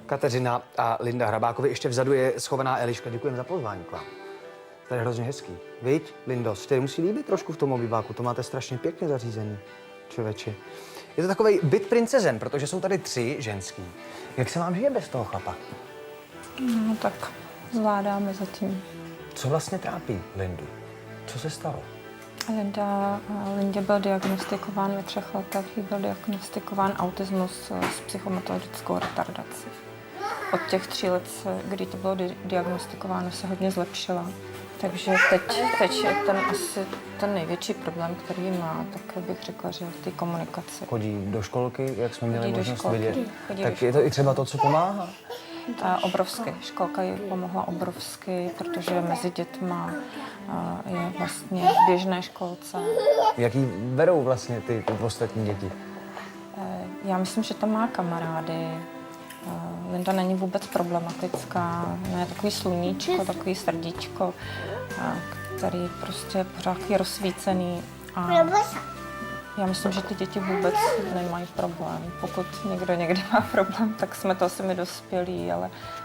Kateřina a Linda Hrabákovi. Ještě vzadu je schovaná Eliška. Děkujeme za pozvání k vám. To je hrozně hezký. Viď, Lindo, se ti musí líbit trošku v tom obýváku. To máte strašně pěkně zařízený, člověče. Je to takový byt princezen, protože jsou tady 3 ženský. Jak se vám žije bez toho chlapa? No tak zvládáme zatím. Co vlastně trápí Lindu? Co se stalo? Lindě byl diagnostikován ve 3 letech, byl diagnostikován autismus s psychomotorickou retardací. Od těch 3 let, kdy to bylo diagnostikováno, se hodně zlepšila. Takže teď je asi ten největší problém, který má, tak bych řekla, že v té komunikaci. Chodí do školky, jak jsme měli možnost vidět. Chodí Tak je to i třeba to, co pomáhá? Obrovsky. Školka jí pomohla obrovsky, protože mezi dětma je vlastně v běžné školce. Jak jí berou vlastně ty ostatní děti? Já myslím, že tam má kamarády. Linda není vůbec problematická, je takový sluníčko, takový srdíčko, který prostě je pořád rozsvícený. A já myslím, že ty děti vůbec nemají problém. Pokud někdo někdy má problém, tak jsme to asi my dospělí,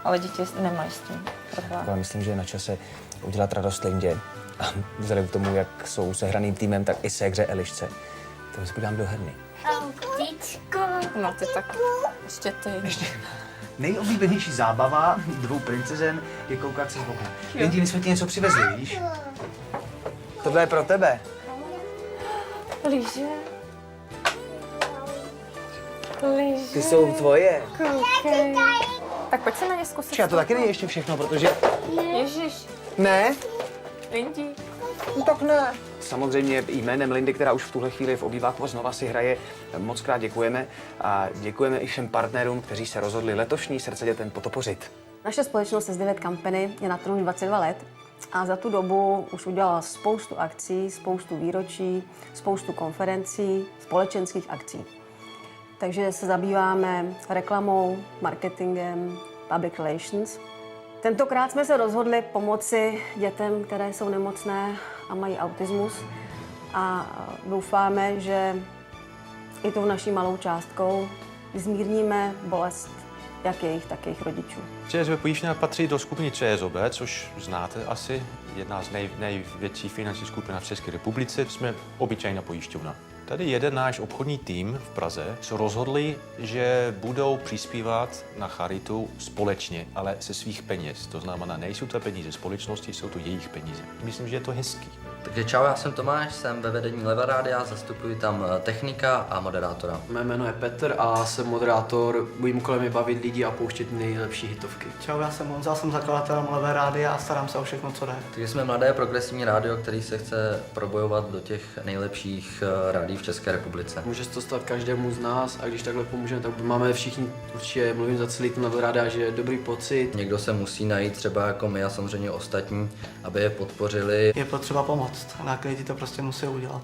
ale děti nemají s tím problém. Já myslím, že je na čase udělat radost Lindě. A vzhledem k tomu, jak jsou sehraným týmem, tak i ségře Elišce. To my podívám do herny. No ty tak ještě ty. Nejoblíbenější zábava 2 princezen je koukat se z boku. Lindi, my jsme ti něco přivezli, víš? Tohle je pro tebe. Líže. Ty jsou tvoje. Koukej. Tak pojď se na ně zkusit. Já to taky není ještě všechno, protože... Ježiš. Ne? Lindi. No tak ne. Samozřejmě jménem Lindy, která už v tuhle chvíli je v obýváku a znova si hraje, moc krát děkujeme. A děkujeme i všem partnerům, kteří se rozhodli letošní Srdce dětem podpořit. Naše společnost S9 Company je na trhu 22 let a za tu dobu už udělala spoustu akcí, spoustu výročí, spoustu konferencí, společenských akcí. Takže se zabýváme reklamou, marketingem, public relations. Tentokrát jsme se rozhodli pomoci dětem, které jsou nemocné a mají autismus a doufáme, že i tou naší malou částkou zmírníme bolest jak jejich, tak jejich rodičů. ČSOB pojišťovna patří do skupiny ČSOB, což znáte asi, jedna z největší finanční skupin v České republice. Jsme obyčejná pojišťovna. Tady jeden náš obchodní tým v Praze se rozhodli, že budou přispívat na charitu společně, ale ze svých peněz. To znamená, nejsou to peníze společnosti, jsou to jejich peníze. Myslím, že je to hezký. Takže čau, já jsem Tomáš, jsem ve vedení Leva Rádia, zastupuji tam technika a moderátora. Mé jméno je Petr a jsem moderátor. Mým úkolem je bavit lidi a pouštět nejlepší hitovky. Čau, já jsem Honza, jsem zakladatelem Levé rádia a starám se o všechno, co jde. Takže jsme mladé progresivní rádio, který se chce probojovat do těch nejlepších rádií v České republice. Může se to stát každému z nás a když takhle pomůžeme, tak máme všichni, určitě mluvím za celý ten Levé rádia, že je dobrý pocit. Někdo se musí najít, třeba jako my a samozřejmě ostatní, aby je podpořili. Je potřeba pomoct, náklady to prostě musí udělat.